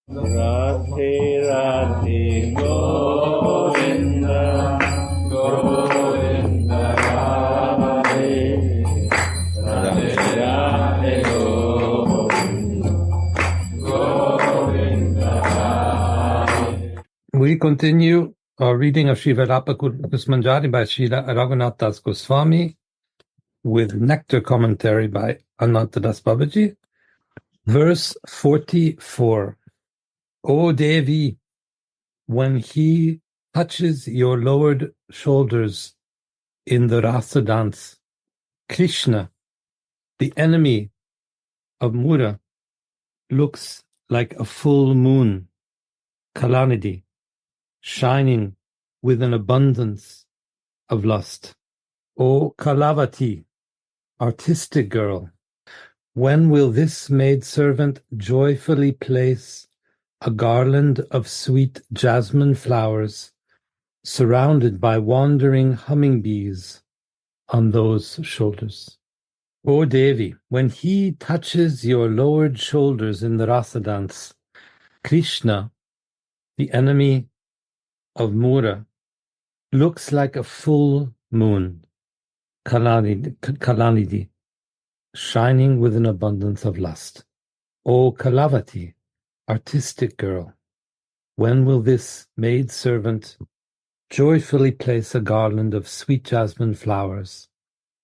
Radhe Radhe Govinda Govinda Radhe Radhe Radhe Govinda Govinda Radhe. We continue our reading of Sri Vilapa Kusumanjali by Srila Raghunath Das Goswami with nectar commentary by Anantadas Babaji. Verse 44. O Devi, when he touches your lowered shoulders in the rasa dance, Krishna, the enemy of Mura, looks like a full moon, Kalanidhi, shining with an abundance of lust. O Kalavati, artistic girl, when will this maidservant joyfully place a garland of sweet jasmine flowers surrounded by wandering hummingbees on those shoulders? O Devi, when he touches your lowered shoulders in the rasa dance, Krishna, the enemy of Mura, looks like a full moon, Kalanidhi, shining with an abundance of lust. O Kalavati, artistic girl, when will this maidservant joyfully place a garland of sweet jasmine flowers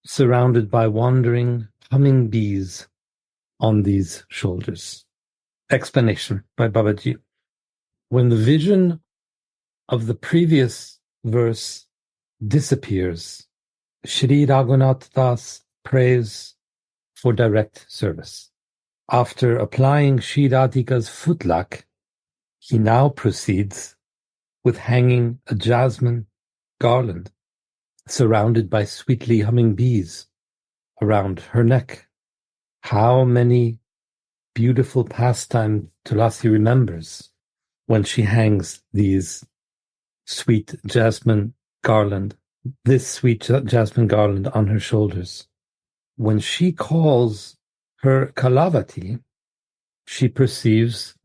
surrounded by wandering humming bees on these shoulders? Explanation by Babaji. When the vision of the previous verse disappears, Sri Raghunath Das prays for direct service. After applying Sri Radhika's footlock, he now proceeds with hanging a jasmine garland surrounded by sweetly humming bees around her neck. How many beautiful pastimes Tulasi remembers when she hangs these sweet jasmine garland, this sweet jasmine garland on her shoulders. When she calls her Kalavati, she perceives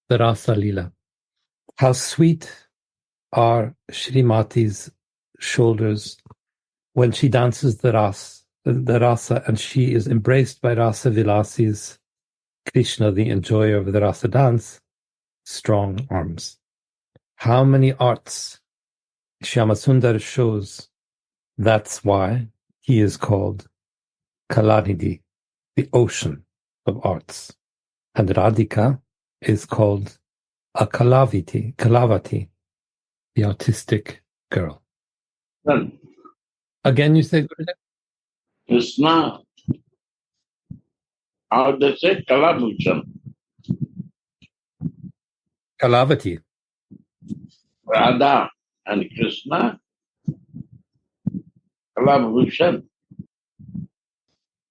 the Rasa Lila. How sweet are Shrimati's shoulders when she dances the rasa, and she is embraced by Rasa Vilasis, Krishna, the enjoyer of the rasa dance, strong arms. How many arts Shyamasundar shows. That's why he is called Kalanidhi, the ocean of arts. And Radhika is called a Kalavati, the artistic girl. Well, Again, you say, Gurudev? Krishna, how they say Kalabhushan. Kalavati. Radha and Krishna, Kalabhushan.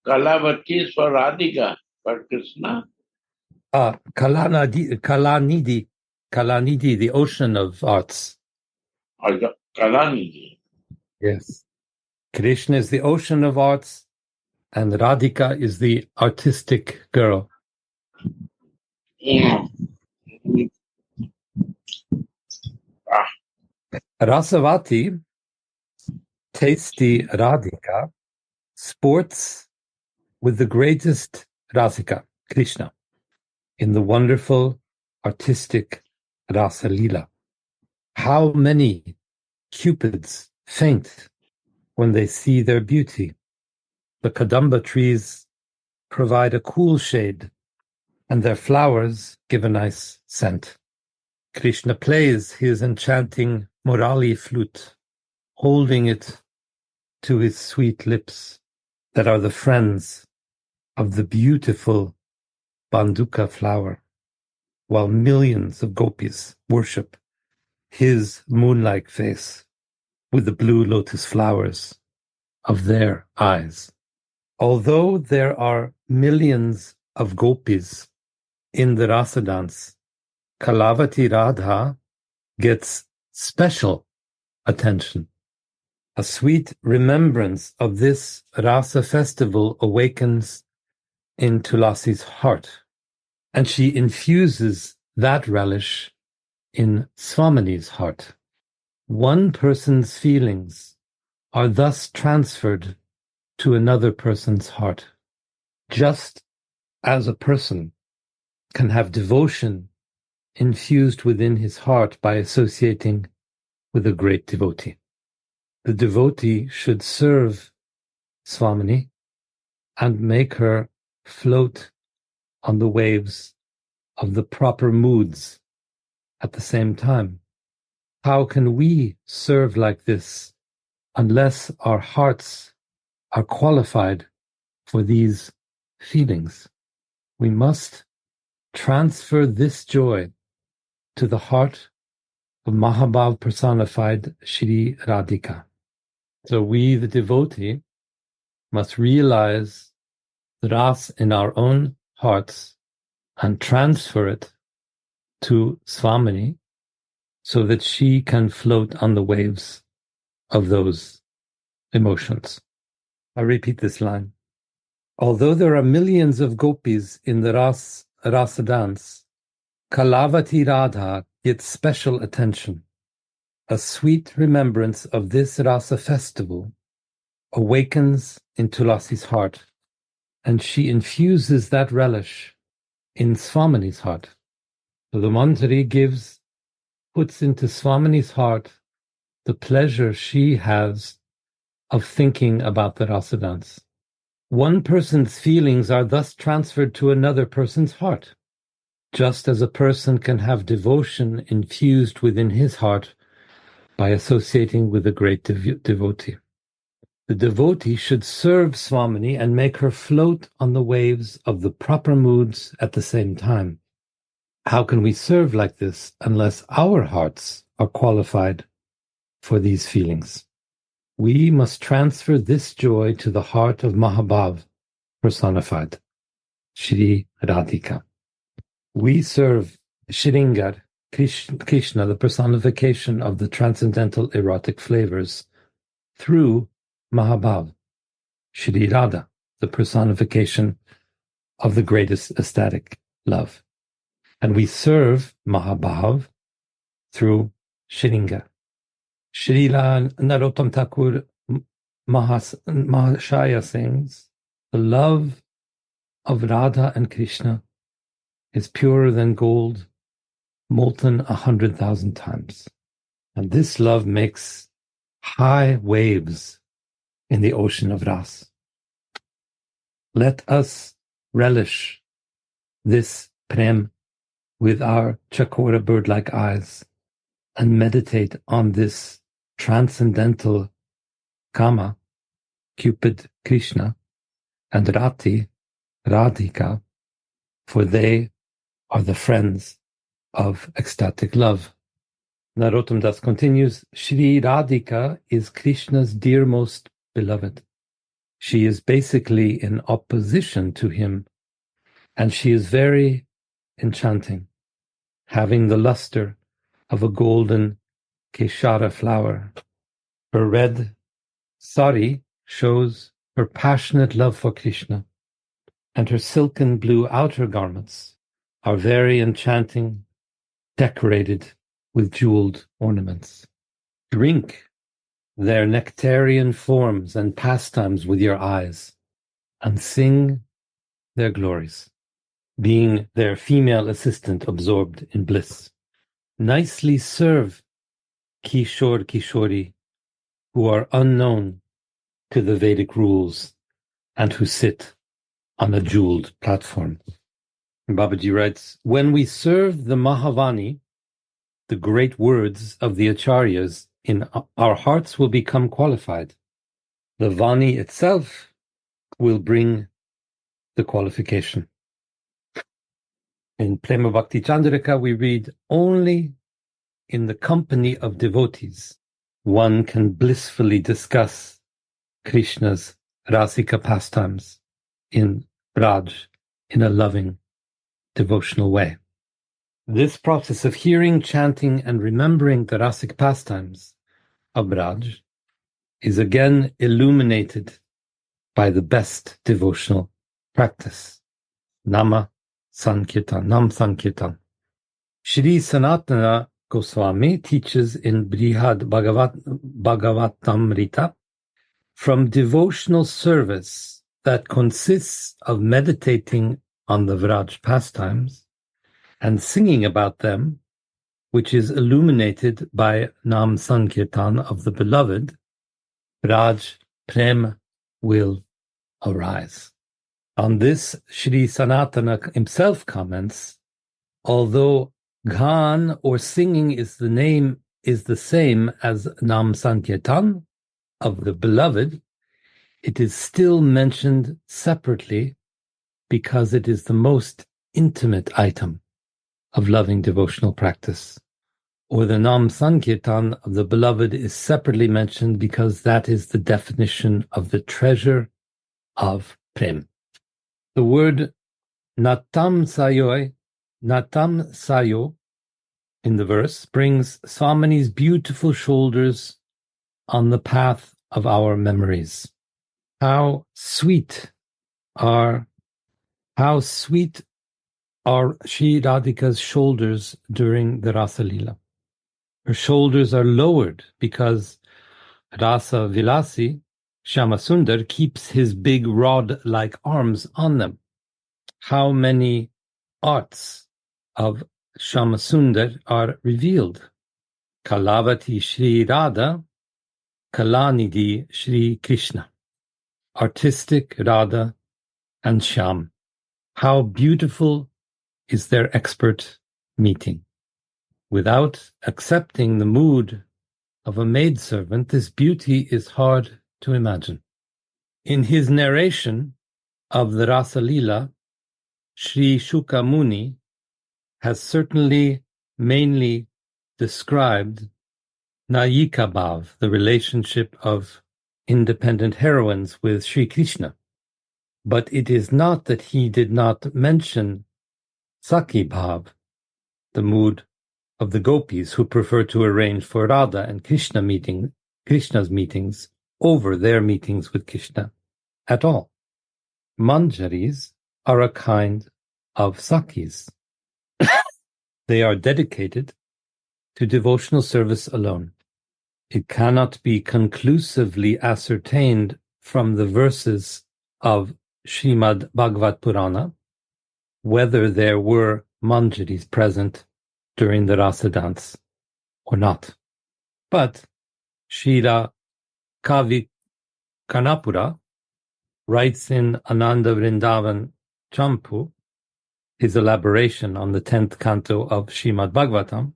Kalavati is for Radhika, but Krishna. Kalanidhi, the ocean of arts. Kalanidhi. Yes. Krishna is the ocean of arts, and Radhika is the artistic girl. Yeah. Rasavati, tasty Radhika, sports with the greatest Rasika, Krishna, in the wonderful artistic Rasa Lila. How many cupids faint when they see their beauty? The Kadamba trees provide a cool shade, and their flowers give a nice scent. Krishna plays his enchanting Murali flute, holding it to his sweet lips that are the friends of the beautiful Banduka flower, while millions of gopis worship his moon-like face with the blue lotus flowers of their eyes. Although there are millions of gopis in the rasa dance, Kalavati Radha gets special attention. A sweet remembrance of this rasa festival awakens in Tulasi's heart, and she infuses that relish in Swamini's heart. One person's feelings are thus transferred to another person's heart, just as a person can have devotion infused within his heart by associating with a great devotee. The devotee should serve Swamini and make her float on the waves of the proper moods at the same time. How can we serve like this unless our hearts are qualified for these feelings? We must transfer this joy to the heart of Mahabhav personified Shri Radhika. So we, the devotee, must realize the ras in our own hearts and transfer it to Swamini so that she can float on the waves of those emotions. I repeat this line. Although there are millions of gopis in the rasa dance, Kalavati Radha gets special attention. A sweet remembrance of this rasa festival awakens in Tulasi's heart, and she infuses that relish in Swamini's heart. So the Mantari puts into Swamini's heart the pleasure she has of thinking about the rasa dance. One person's feelings are thus transferred to another person's heart, just as a person can have devotion infused within his heart by associating with a great devotee. The devotee should serve Swamini and make her float on the waves of the proper moods at the same time. How can we serve like this unless our hearts are qualified for these feelings? We must transfer this joy to the heart of Mahabhav personified, Shri Radhika. We serve Shringar, Krishna, the personification of the transcendental erotic flavors, through Mahabhav, Shri Radha, the personification of the greatest ecstatic love. And we serve Mahabhav through Shringar. Srila Narottam Thakur Mahashaya sings, the love of Radha and Krishna is purer than gold, molten 100,000 times. And this love makes high waves in the ocean of Ras. Let us relish this prem with our chakora bird-like eyes and meditate on this transcendental Kama, Cupid Krishna, and Rati, Radhika, for they are the friends of ecstatic love. Narottam Das continues, Shri Radhika is Krishna's dearmost beloved. She is basically in opposition to him, and she is very enchanting, having the luster of a golden Keshara flower. Her red sari shows her passionate love for Krishna, and her silken blue outer garments are very enchanting, decorated with jeweled ornaments. Drink their nectarian forms and pastimes with your eyes, and sing their glories, being their female assistant absorbed in bliss. Nicely serve Kishore Kishori, who are unknown to the Vedic rules and who sit on a jeweled platform. And Babaji writes, when we serve the Mahavani, the great words of the Acharyas, in our hearts will become qualified. The Vani itself will bring the qualification. In Prema Bhakti Chandrika, we read, only in the company of devotees one can blissfully discuss Krishna's Rasika pastimes in Braj in a loving, devotional way. This process of hearing, chanting, and remembering the Rasic pastimes of Braj is again illuminated by the best devotional practice, Nama Sankirtan, Nam Sankirtan. Shri Sanatana Goswami teaches in Brihad Bhagavatamrita, from devotional service that consists of meditating on the Vraj pastimes and singing about them, which is illuminated by Nam Sankirtan of the beloved, Vraj Prem will arise. On this, Sri Sanatana himself comments, although Ghan or singing is the same as Nam Sankirtan of the beloved, it is still mentioned separately because it is the most intimate item of loving devotional practice. Or the Nam Sankirtan of the beloved is separately mentioned because that is the definition of the treasure of Prem. The word Natam Sayo in the verse brings Swamini's beautiful shoulders on the path of our memories. How sweet are Sri Radhika's shoulders during the Rasa Leela. Her shoulders are lowered because Rasa Vilasi, Shyamasundar, keeps his big rod-like arms on them. How many arts of Shyamasundar are revealed? Kalavati Shri Radha, Kalanidhi Shri Krishna. Artistic Radha and Shyam. How beautiful is their expert meeting. Without accepting the mood of a maidservant, this beauty is hard to imagine. In his narration of the Rasa Leela, Sri Shuka Muni has certainly mainly described Nayika Bhav, the relationship of independent heroines with Sri Krishna. But it is not that he did not mention Saki Bhav, the mood of the gopis who prefer to arrange for Radha and Krishna's meetings over their meetings with Krishna at all. Manjaris are a kind of Sakis. They are dedicated to devotional service alone. It cannot be conclusively ascertained from the verses of Srimad Bhagavat Purana whether there were manjaris present during the Rasa dance or not. But Srila Kavi Kanapura writes in Ananda Vrindavan Champu, his elaboration on the 10th canto of Srimad Bhagavatam,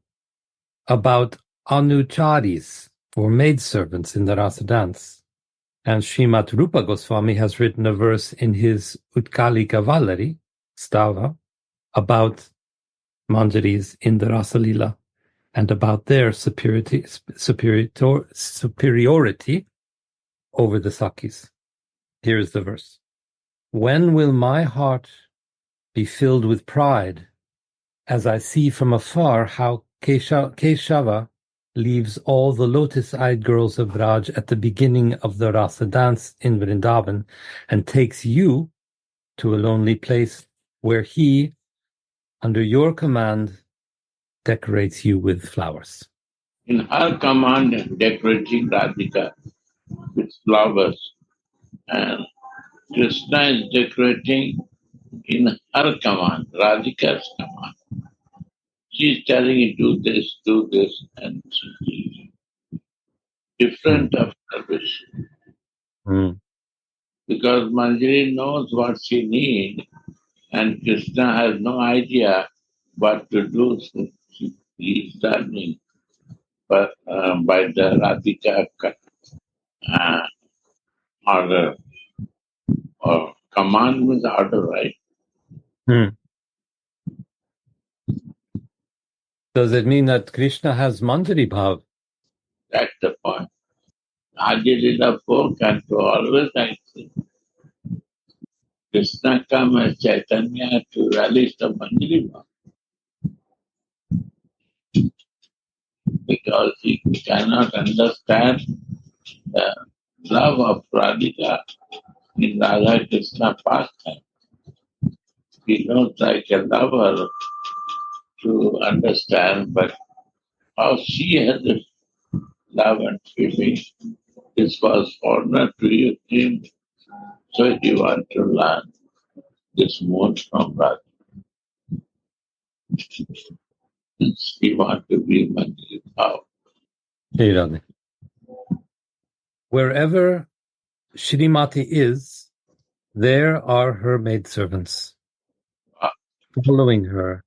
about anucharis, or maidservants in the Rasa dance. And Srimad Rupa Goswami has written a verse in his Utkalika Vallari, Stava, about manjaris in the Rasa Leela and about their superiority over the Sakis. Here is the verse. When will my heart be filled with pride as I see from afar how Keshava leaves all the lotus-eyed girls of Braj at the beginning of the Rasa dance in Vrindavan and takes you to a lonely place where he, under your command, decorates you with flowers. In her command, decorating Radhika with flowers, and Krishna is decorating in her command, Radhika's command. She's telling you do this, and she's different of her wish. Because Manjari knows what she needs, and Krishna has no idea what to do. So he is learning by the Radhika order, or command means order, right? Does it mean that Krishna has Manjari Bhav? That's the point. Adilila 4 canto always I say, Krishna come as Chaitanya to release the Manjari Bhav. Because he cannot understand the love of Radhika in Radha Krishna pastime. He knows like a lover to understand, but how she had this love and feeling. This was honor to him, so he wanted to learn this more from Radha. He wanted to be Manjari Bhav. Hey, Radhe. Wherever Shrimati is, there are her maidservants, following her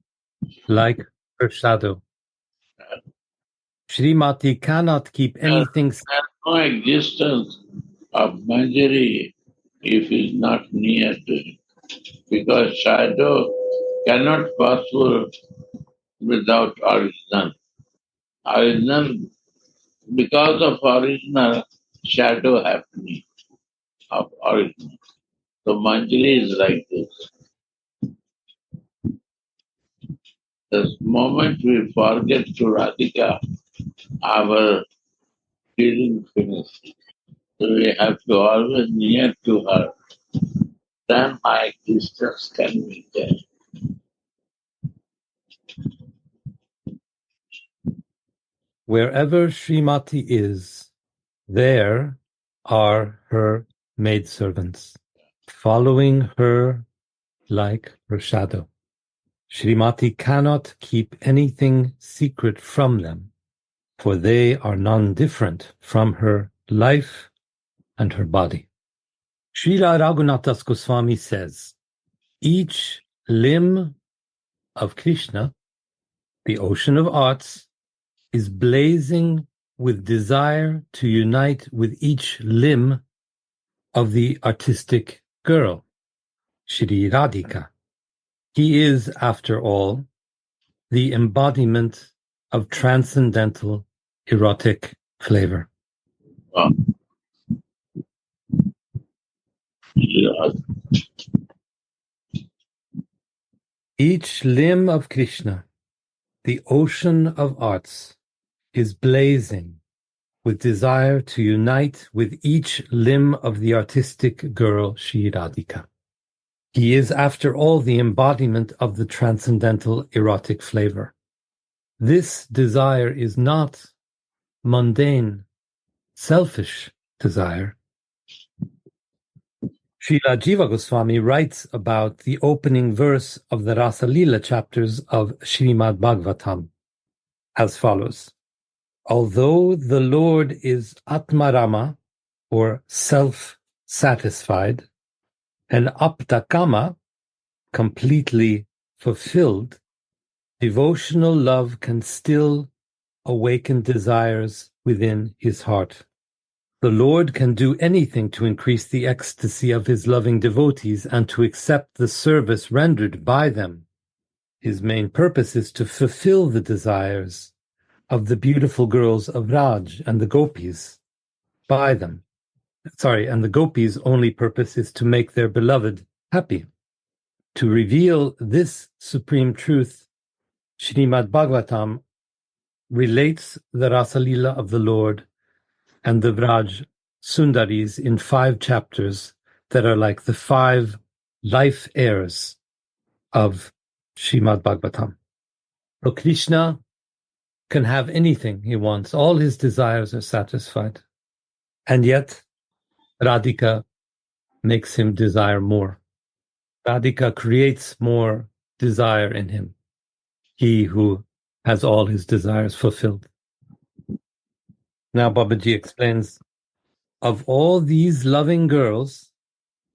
like her shadow. Shrimati cannot keep anything. There's no existence of Manjari if he is not near to him. Because shadow cannot possible without original. Original, because of original, shadow happening of original. So Manjari is like this. The moment we forget to Radhika, our feeling finished. So we have to always near to her. Then my existence can be there. Wherever Shrimati is, there are her maidservants, following her like her shadow. Shrimati cannot keep anything secret from them, for they are non-different from her life and her body. Srila Raghunathas Goswami says, each limb of Krishna, the ocean of arts, is blazing with desire to unite with each limb of the artistic girl, Shri Radhika. He is, after all, the embodiment of transcendental erotic flavor. Yeah. Each limb of Krishna, the ocean of arts, is blazing with desire to unite with each limb of the artistic girl Shri Radhika. He is, after all, the embodiment of the transcendental erotic flavor. This desire is not mundane, selfish desire. Srila Jiva Goswami writes about the opening verse of the Rasa Lila chapters of Srimad Bhagavatam as follows. Although the Lord is Atmarama, or self-satisfied, and Aptakama, completely fulfilled, devotional love can still awaken desires within his heart. The Lord can do anything to increase the ecstasy of his loving devotees and to accept the service rendered by them. His main purpose is to fulfill the desires of the beautiful girls of Raj and the gopis by them. And the gopis' only purpose is to make their beloved happy. To reveal this supreme truth, Srimad Bhagavatam relates the Rasa Lila of the Lord and the Vraj Sundaris in 5 chapters that are like the 5 life heirs of Srimad Bhagavatam. So Krishna can have anything he wants. All his desires are satisfied. And yet, Radhika makes him desire more. Radhika creates more desire in him. He who has all his desires fulfilled. Now Babaji explains, of all these loving girls,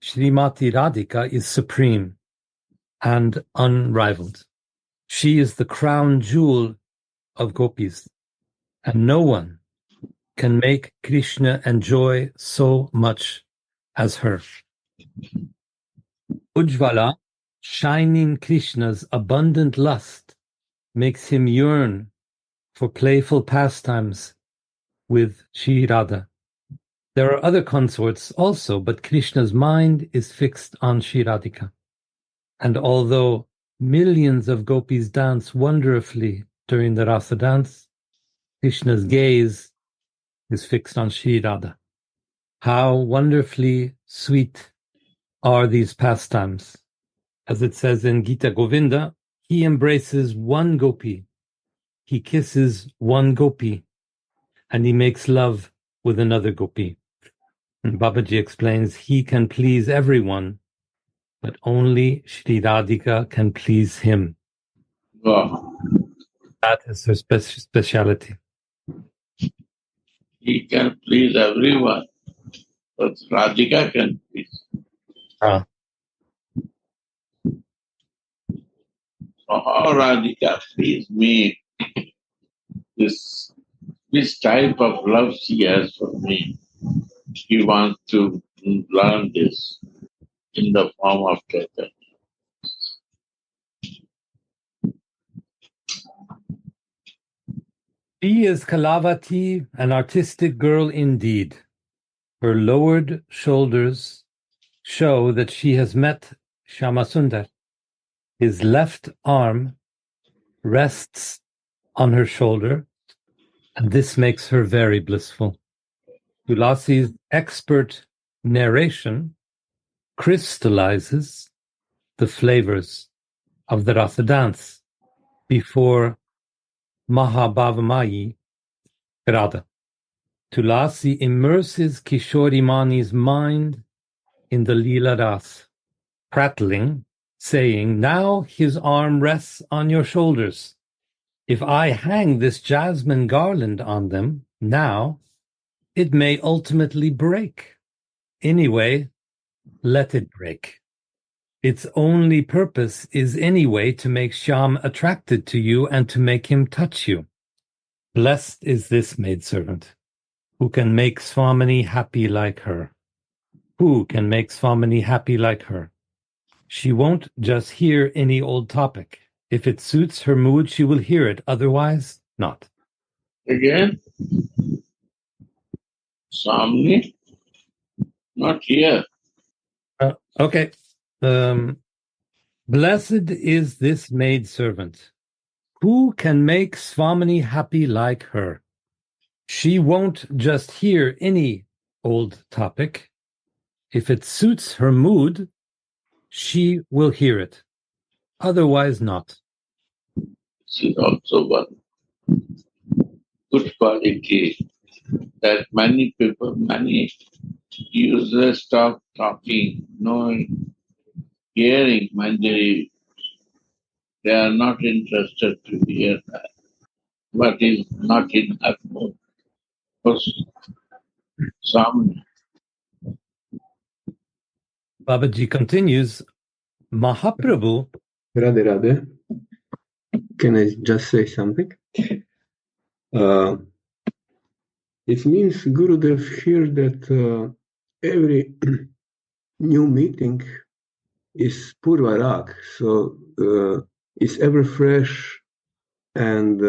Srimati Radhika is supreme and unrivaled. She is the crown jewel of gopis, and no one can make Krishna enjoy so much as her. Ujjvala, shining Krishna's abundant lust, makes him yearn for playful pastimes with Shri Radha. There are other consorts also, but Krishna's mind is fixed on Shri Radhika. And although millions of gopis dance wonderfully during the Rasa dance, Krishna's gaze is fixed on Shri Radha. How wonderfully sweet are these pastimes. As it says in Gita Govinda, He embraces one gopi. He kisses one gopi. And he makes love with another gopi. And Babaji explains he can please everyone, but only Shri Radhika can please him. Wow. That is her speciality. He can please everyone, but Radhika can please. Ah. So how Radhika please me? This type of love she has for me. She wants to learn this in the form of Chaitanya. She is Kalavati, an artistic girl indeed. Her lowered shoulders show that she has met Shyamasundar. His left arm rests on her shoulder, and this makes her very blissful. Tulasi's expert narration crystallizes the flavors of the Rasa dance before Mahabhavamayi Radha. Tulasi immerses Kishori Mani's mind in the Leela Ras, prattling, saying, now his arm rests on your shoulders. If I hang this jasmine garland on them now, it may ultimately break. Anyway, let it break. Its only purpose is anyway to make Shyam attracted to you and to make him touch you. Blessed is this maidservant who can make Swamini happy like her. Who can make Swamini happy like her? She won't just hear any old topic. If it suits her mood, she will hear it. Otherwise, not. Again, Samni, not here. Okay. Blessed is this maidservant. Who can make Swamini happy like her? She won't just hear any old topic. If it suits her mood, she will hear it. Otherwise, not. This is also one good quality that many people, many users stop talking, knowing, hearing Manjari. They are not interested to hear that. But is not in that mood. Because some Babaji continues, Mahaprabhu. Radhe Radhe. Can I just say something? It means Gurudev here that every new meeting is Purva Rag, so it's ever fresh, and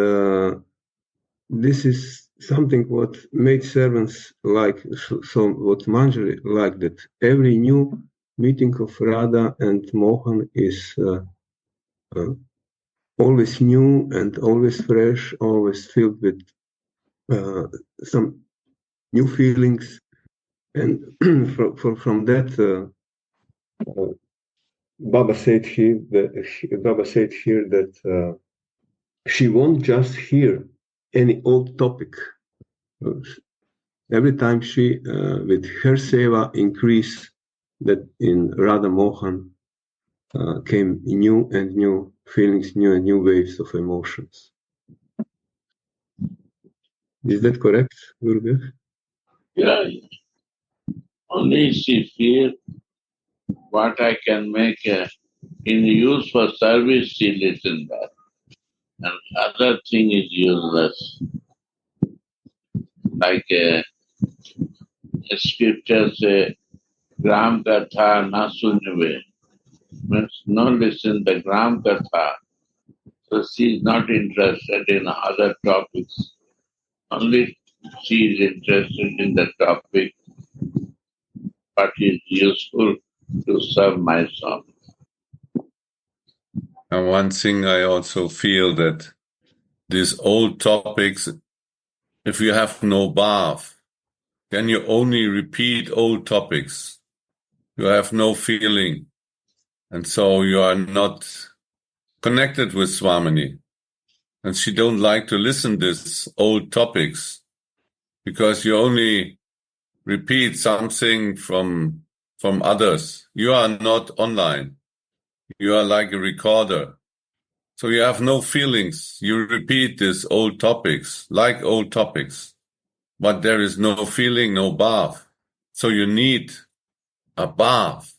this is something what maid servants like, so what Manjari like, that every new meeting of Radha and Mohan is always new and always fresh, always filled with some new feelings, and from that, Baba said here that she won't just hear any old topic. Every time she, with her seva, increase that in Radha Mohan came new and new feelings, new and new waves of emotions. Is that correct, Gurudev? yeah, only she feels what I can make in use for service, she listens back. And other thing is useless. Like scripture say, Gram Katha na sunve. Means no listen the Gram Katha. So she is not interested in other topics. Only she is interested in the topic what is useful to serve my son. And one thing I also feel that these old topics, if you have no bath, then you only repeat old topics. You have no feeling. And so you are not connected with Swamini. And she don't like to listen these old topics because you only repeat something from others. You are not online. You are like a recorder. So you have no feelings. You repeat these old topics, like old topics, but there is no feeling, no bath. So you need a bath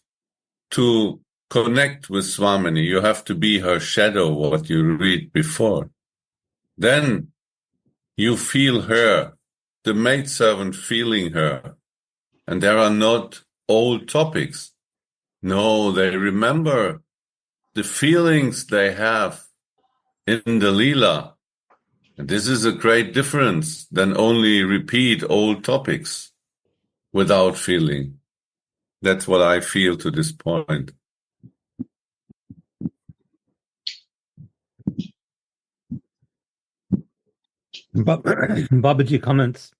to connect with Swamini. You have to be her shadow, what you read before. Then you feel her, the maidservant feeling her. And there are not old topics. No, they remember the feelings they have in the Leela. And this is a great difference than only repeat old topics without feeling. That's what I feel to this point. Babaji comments,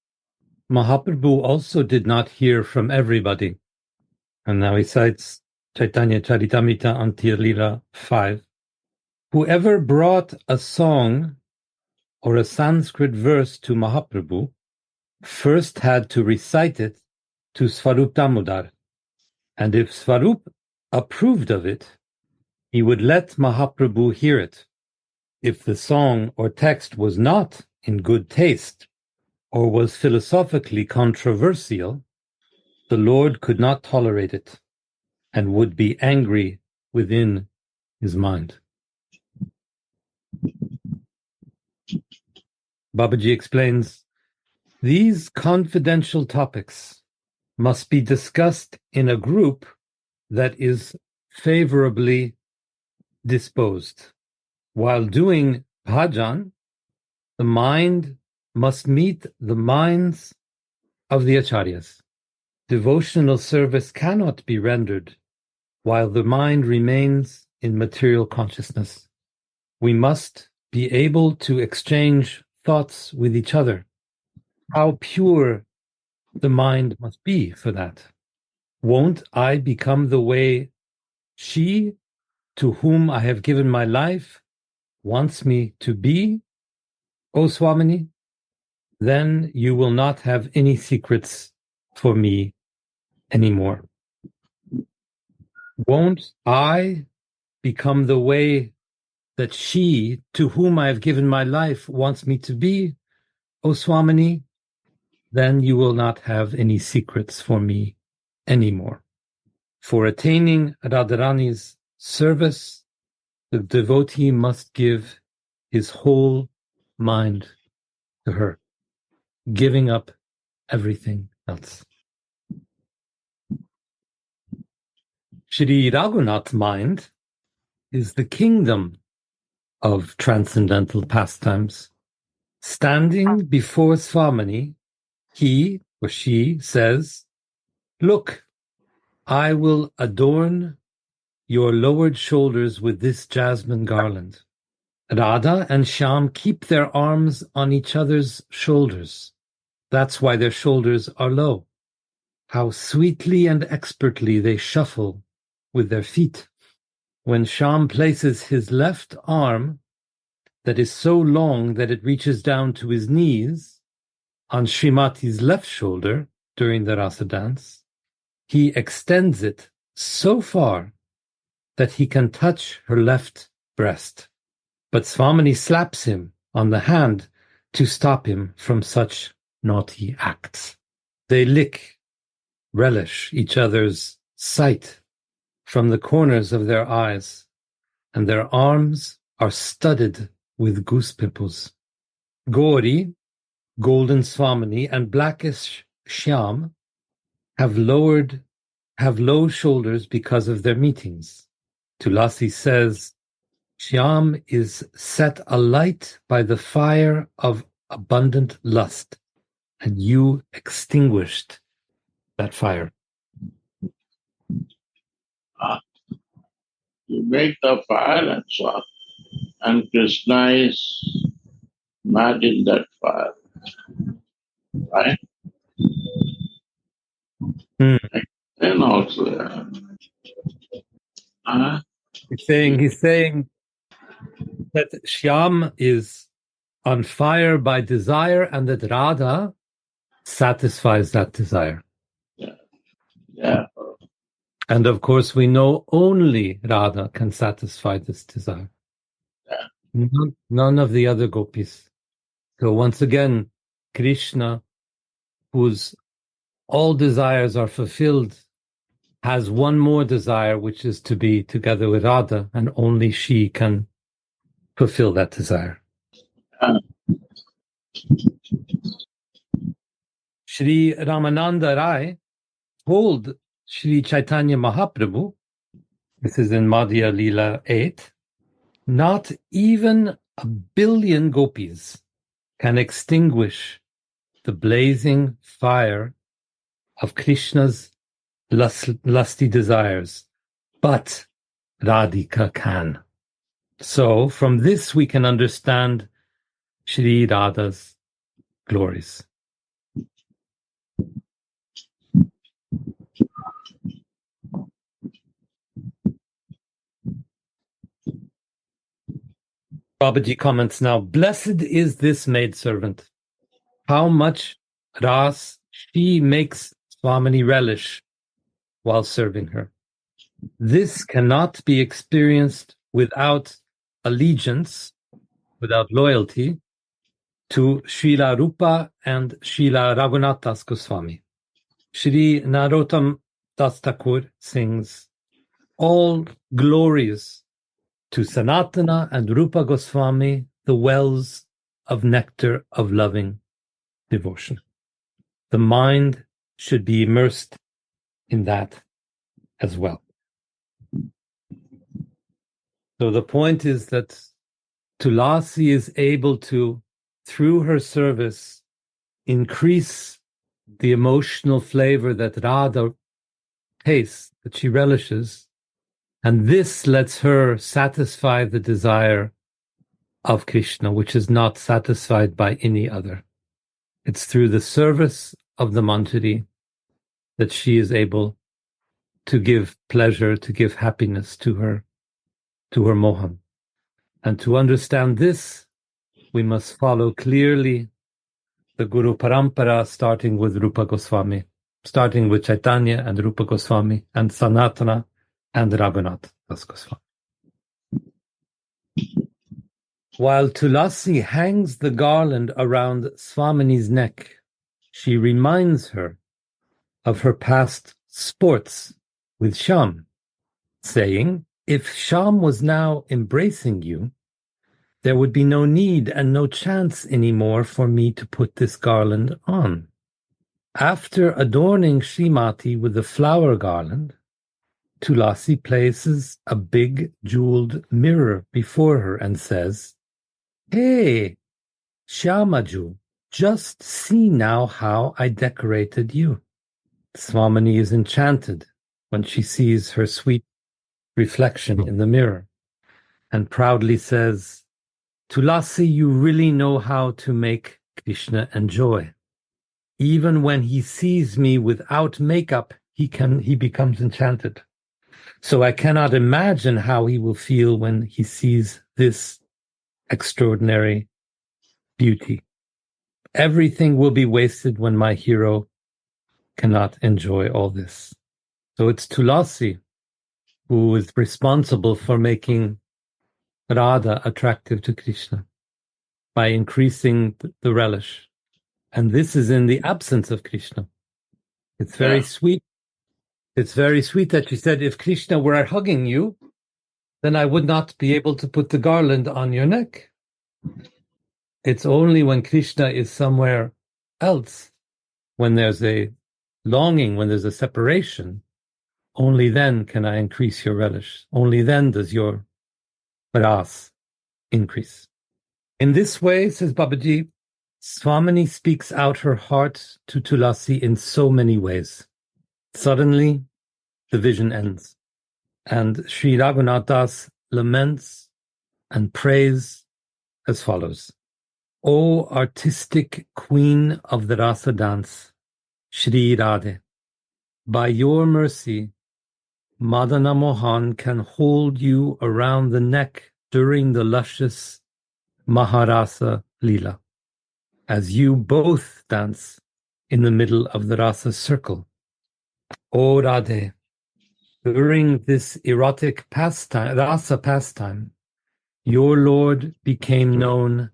Mahaprabhu also did not hear from everybody. And now he cites Chaitanya Charitamrita Antya Lila 5. Whoever brought a song or a Sanskrit verse to Mahaprabhu first had to recite it to Svarup Damodar. And if Svarup approved of it, he would let Mahaprabhu hear it. If the song or text was not in good taste or was philosophically controversial, the Lord could not tolerate it and would be angry within his mind. Babaji explains, these confidential topics must be discussed in a group that is favorably disposed. While doing bhajan, the mind must meet the minds of the acharyas. Devotional service cannot be rendered while the mind remains in material consciousness. We must be able to exchange thoughts with each other. How pure the mind must be for that. Won't I become the way she, to whom I have given my life, wants me to be, O Swamini? Then you will not have any secrets for me anymore. Won't I become the way that she, to whom I have given my life, wants me to be, O Swamini? Then you will not have any secrets for me anymore. For attaining Radharani's service, the devotee must give his whole mind to her, giving up everything else. Shri Raghunath's mind is the kingdom of transcendental pastimes. Standing before Swamini, he or she says, look, I will adorn your lowered shoulders with this jasmine garland. Radha and Shyam keep their arms on each other's shoulders. That's why their shoulders are low. How sweetly and expertly they shuffle with their feet. When Shyam places his left arm, that is so long that it reaches down to his knees, on Srimati's left shoulder during the rasa dance, he extends it so far that he can touch her left breast. But Swamini slaps him on the hand to stop him from such naughty acts. They relish each other's sight from the corners of their eyes, and their arms are studded with goose pimples. Gauri, golden Swamini, and blackish Shyam have low shoulders because of their meetings. Tulasi says, Shyam is set alight by the fire of abundant lust, and you extinguished that fire. You make the fire and so on. And Krishna is not in that fire. Right? And also, He's saying that Shyam is on fire by desire and that Radha satisfies that desire. Yeah. And of course, we know only Radha can satisfy this desire. None of the other gopis. So once again, Krishna, whose all desires are fulfilled, has one more desire, which is to be together with Radha, and only she can fulfill that desire. Shri Ramananda Rai told Shri Chaitanya Mahaprabhu, this is in Madhya Leela 8, not even 1,000,000,000 gopis can extinguish the blazing fire of Krishna's lusty desires, but Radhika can. So from this we can understand Shri Radha's glories. Babaji comments now, blessed is this maidservant. How much ras she makes Swamini relish while serving her. This cannot be experienced without allegiance, without loyalty to Srila Rupa and Srila Raghunath Das Goswami. Shri Narottam Das Thakur sings, all glories to Sanatana and Rupa Goswami, the wells of nectar of loving devotion. The mind should be immersed in that as well. So the point is that Tulasi is able to, through her service, increase the emotional flavor that Radha tastes, that she relishes, and this lets her satisfy the desire of Krishna, which is not satisfied by any other. It's through the service of the Manjari that she is able to give pleasure, to give happiness to her Mohan. And to understand this, we must follow clearly the Guru Parampara, starting with Rupa Goswami, starting with Chaitanya and Rupa Goswami, and Sanatana and Raghunath Das Goswami. While Tulasi hangs the garland around Swamini's neck, she reminds her of her past sports with Shyam, saying, if Shyam was now embracing you, there would be no need and no chance anymore for me to put this garland on. After adorning Srimati with the flower garland, Tulasi places a big jeweled mirror before her and says, hey, Shyamaju, just see now how I decorated you. Swamini is enchanted when she sees her sweet reflection in the mirror and proudly says, Tulasi, you really know how to make Krishna enjoy. Even when he sees me without makeup, he becomes enchanted. So I cannot imagine how he will feel when he sees this extraordinary beauty. Everything will be wasted when my hero cannot enjoy all this. So it's Tulasi who is responsible for making Radha attractive to Krishna by increasing the relish. And this is in the absence of Krishna. It's very sweet. It's very sweet that she said, if Krishna were hugging you, then I would not be able to put the garland on your neck. It's only when Krishna is somewhere else, when there's a longing, when there's a separation, only then can I increase your relish. Only then does your ras increase. In this way, says Babaji, Swamini speaks out her heart to Tulasi in so many ways. Suddenly, the vision ends, and Sri Raghunath Das laments and prays as follows. O artistic queen of the Rasa dance, Shri Radhe, by your mercy, Madana Mohan can hold you around the neck during the luscious Maharasa Leela, as you both dance in the middle of the Rasa circle. O Radhe, during this erotic pastime, Rasa pastime, your Lord became known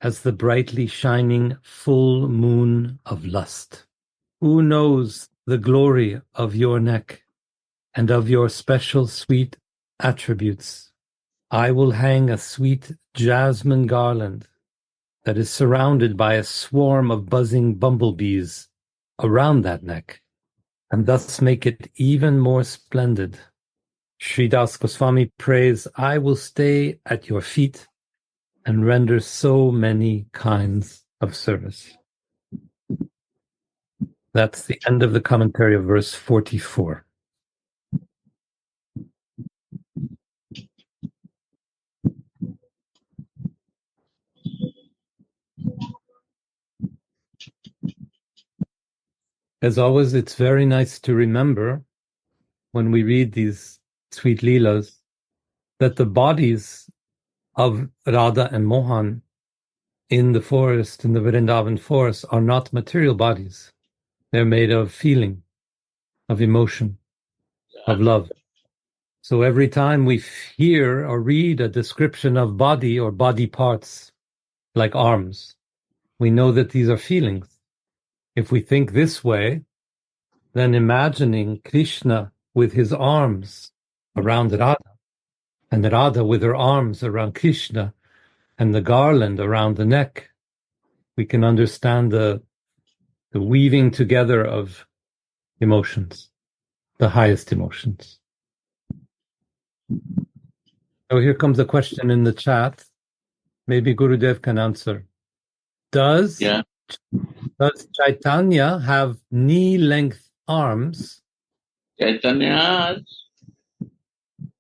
as the brightly shining full moon of lust. Who knows the glory of your neck and of your special sweet attributes? I will hang a sweet jasmine garland that is surrounded by a swarm of buzzing bumblebees around that neck, and thus make it even more splendid. Sridas Goswami prays, I will stay at your feet and render so many kinds of service. That's the end of the commentary of verse 44. As always, it's very nice to remember when we read these sweet Leelas that the bodies of Radha and Mohan in the forest, in the Vrindavan forest, are not material bodies. They're made of feeling, of emotion, of love. So every time we hear or read a description of body or body parts, like arms, we know that these are feelings. If we think this way, then imagining Krishna with his arms around Radha, and Radha with her arms around Krishna, and the garland around the neck, we can understand the weaving together of emotions, the highest emotions. So here comes a question in the chat. Maybe Gurudev can answer. Does Chaitanya have knee-length arms? Chaitanya,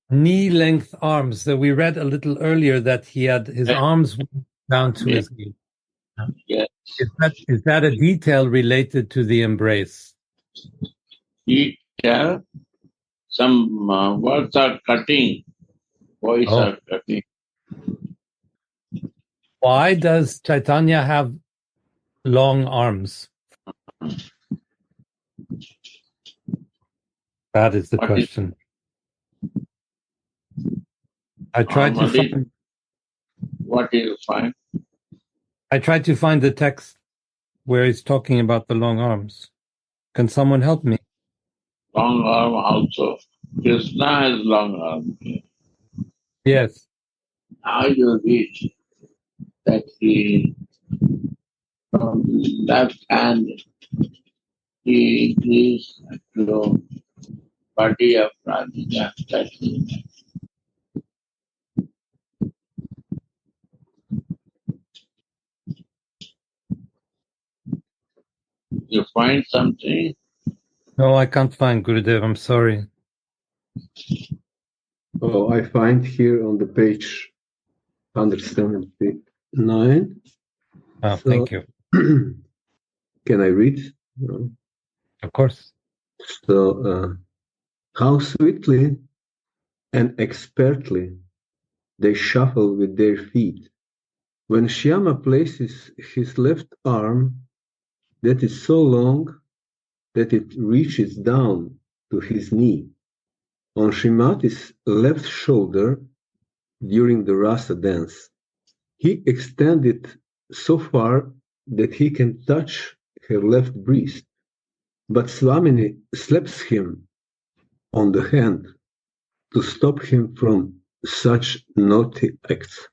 Knee-length arms. So we read a little earlier that he had his arms down to his knee. yes, Is that a detail related to the embrace? he tell some words are cutting, voice are cutting. Why does Chaitanya have long arms? That is the question. I tried to find. What do you find? I tried to find the text where he's talking about the long arms. Can someone help me? Long arm also. Krishna has long arm. Yes. How you read that he from left hand he increased to body of Radhika. That is. You find something? No, I can't find Gurudev. I'm sorry. Oh, I find here on the page 179. Oh, thank you. Can I read? Of course. So, how sweetly and expertly they shuffle with their feet. When Shyama places his left arm, that is so long that it reaches down to his knee, on Srimati's left shoulder during the rasa dance, he extended so far that he can touch her left breast, but Swamini slaps him on the hand to stop him from such naughty acts.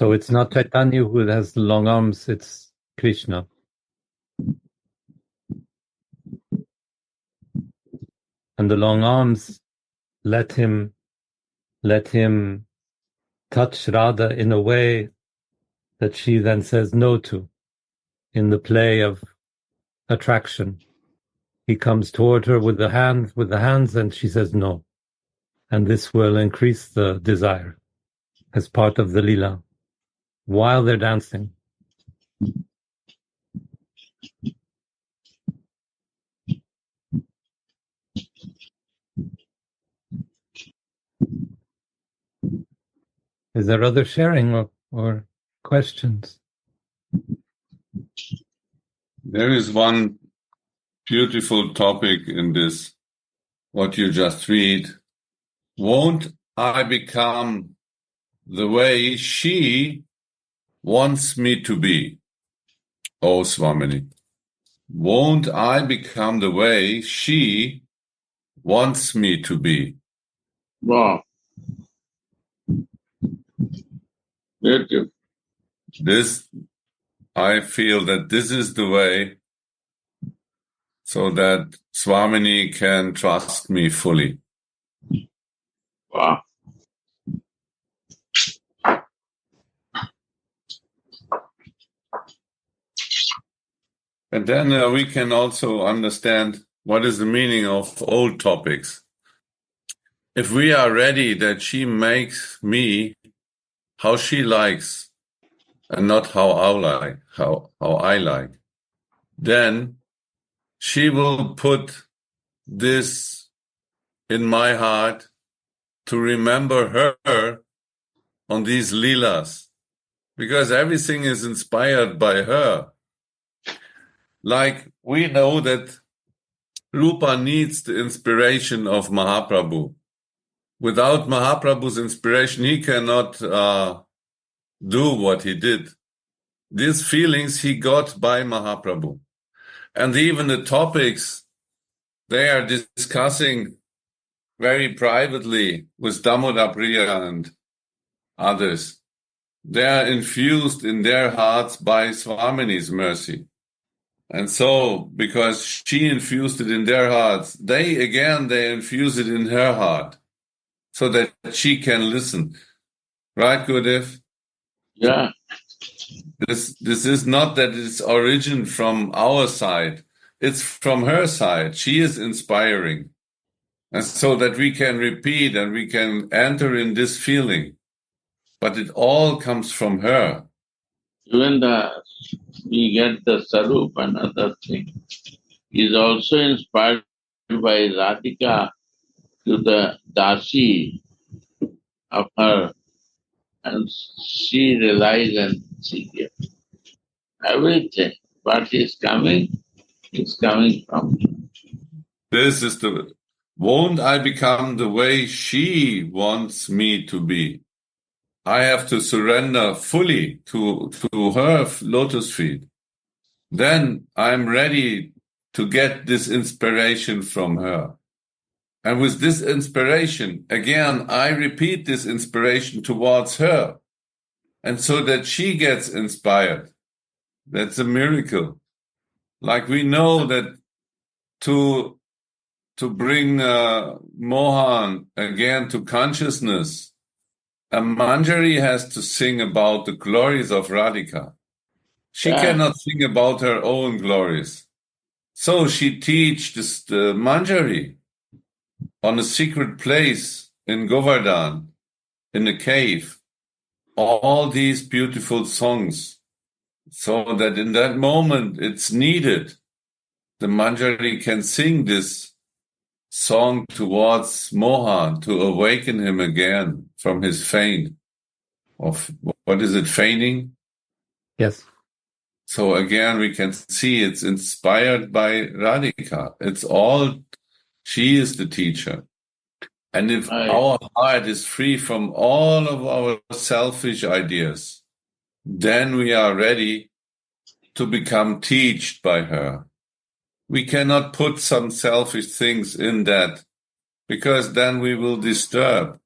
So it's not Chaitanya who has the long arms, it's Krishna. And the long arms let him touch Radha in a way that she then says no to, in the play of attraction. He comes toward her with the hands, and she says no. And this will increase the desire as part of the lila while they're dancing. Is there other sharing or questions? There is one beautiful topic in this, what you just read. Won't I become the way she wants me to be? Oh, Swamini. Won't I become the way she wants me to be? Wow. Beautiful. This, I feel that this is the way so that Swamini can trust me fully. Wow. And then we can also understand what is the meaning of old topics. If we are ready that she makes me how she likes and not how I like, then she will put this in my heart to remember her on these leelas, because everything is inspired by her. Like we know that Rupa needs the inspiration of Mahaprabhu. Without Mahaprabhu's inspiration, he cannot do what he did. These feelings he got by Mahaprabhu. And even the topics they are discussing very privately with Damodar Priya and others. They are infused in their hearts by Swamini's mercy. And so, because she infused it in their hearts, they infuse it in her heart so that she can listen. Right, Gurudev? Yeah. This is not that it's origin from our side. It's from her side. She is inspiring. And so that we can repeat and we can enter in this feeling. But it all comes from her. Even we get the Sarup, another thing, is also inspired by Radhika to the Dasi of her, and she relies and she gets everything. What is coming from her. This is won't I become the way she wants me to be? I have to surrender fully to her lotus feet. Then I'm ready to get this inspiration from her. And with this inspiration, again, I repeat this inspiration towards her. And so that she gets inspired. That's a miracle. Like we know that to bring Mohan again to consciousness, a Manjari has to sing about the glories of Radhika. She cannot sing about her own glories. So she teaches the Manjari on a secret place in Govardhan, in a cave, all these beautiful songs, so that in that moment it's needed. The Manjari can sing this song towards Mohan to awaken him again from his faint of, what is it, feigning? Yes. So again, we can see it's inspired by Radhika. It's all, she is the teacher. And if our heart is free from all of our selfish ideas, then we are ready to become taught by her. We cannot put some selfish things in that, because then we will disturb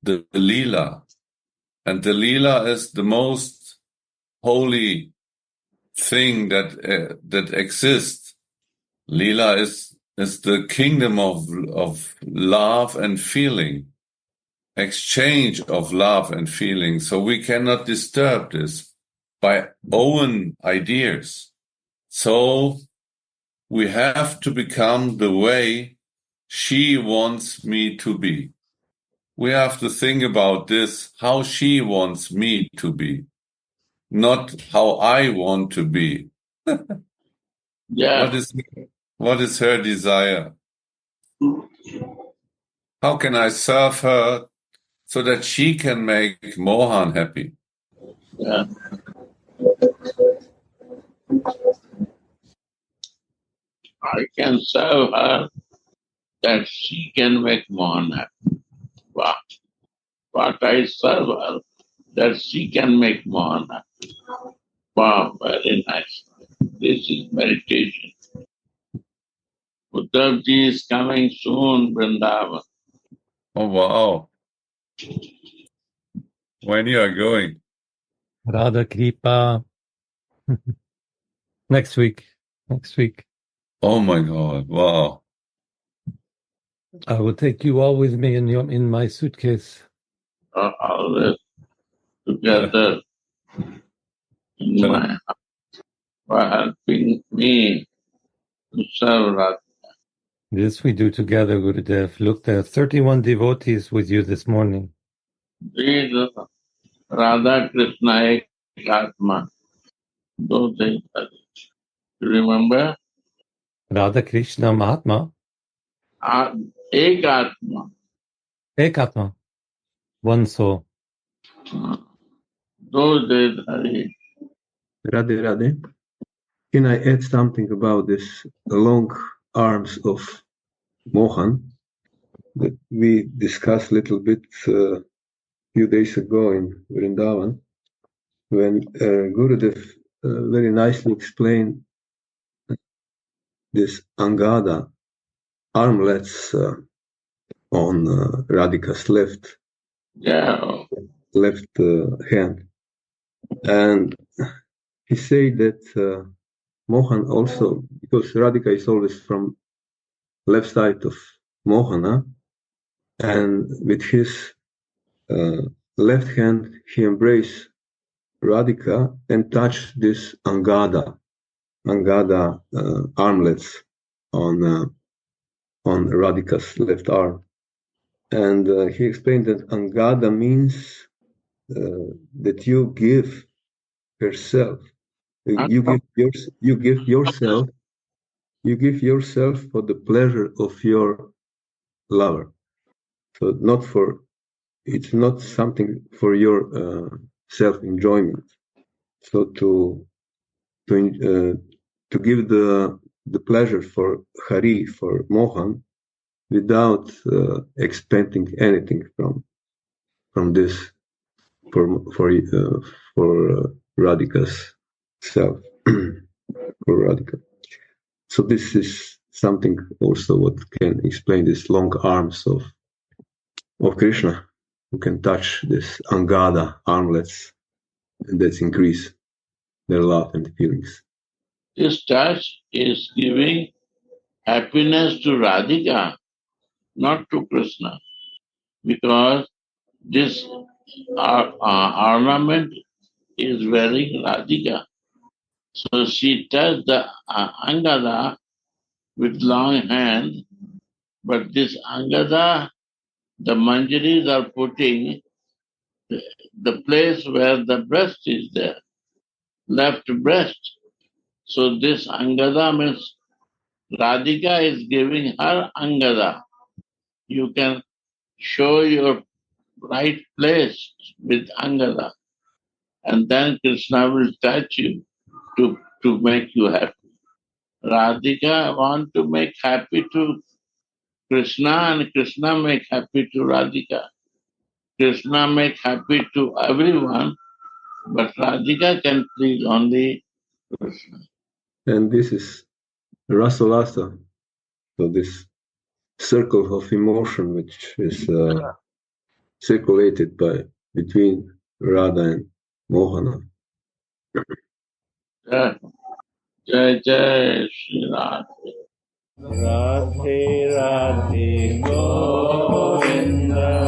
the Leela. And the Leela is the most holy thing that exists. Leela is the kingdom of love and feeling, exchange of love and feeling. So we cannot disturb this by own ideas. So we have to become the way she wants me to be. We have to think about this, how she wants me to be, not how I want to be. Yeah. What is her desire? How can I serve her so that she can make Mohan happy. Yeah. I can serve her that she can make Mohan happy. But I serve her that she can make Mohan happy. Wow, very nice. This is meditation. Uddhavji is coming soon, Vrindavan. Oh, wow. When you are going? Radha Kripa. Next week. Oh my God, wow. I will take you all with me in my suitcase. Always together in my house for helping me to serve Radha. This we do together, Gurudev. Look, there are 31 devotees with you this morning. These Radha Krishna Ekatma. Those things. Remember? Radha Krishna Mahatma. Ekatma. Ekatma. One soul. Those days, Hari. Radhe Radhe. Can I add something about this long arms of Mohan that we discussed a little bit a few days ago in Vrindavan, when Gurudev very nicely explained this Angada, armlets on Radhika's left hand. And he said that Mohan also, because Radhika is always from left side of Mohana, and with his left hand he embraced Radhika and touched this Angada armlets on Radhika's left arm. And he explained that Angada means that you give yourself. You give yourself for the pleasure of your lover. So it's not something for your self-enjoyment. So to give the pleasure for Hari, for Mohan, without expecting anything from this for Radhika's self, for Radhika. So this is something also what can explain these long arms of Krishna, who can touch this Angada armlets, and that's increase their love and feelings. This touch is giving happiness to Radhika, not to Krishna, because this ornament is wearing Radhika. So she touched the Angada with long hand, but this Angada, the Manjaris are putting the place where the breast is there, left breast. So this Angada means Radhika is giving her Angada. You can show your right place with Angada, and then Krishna will touch you to make you happy. Radhika want to make happy to Krishna, and Krishna make happy to Radhika. Krishna make happy to everyone, but Radhika can please only Krishna. And this is Rasalasa, so this circle of emotion which is circulated between Radha and Mohana. Jai Jai Shri Radha. Radhe Radhe Govinda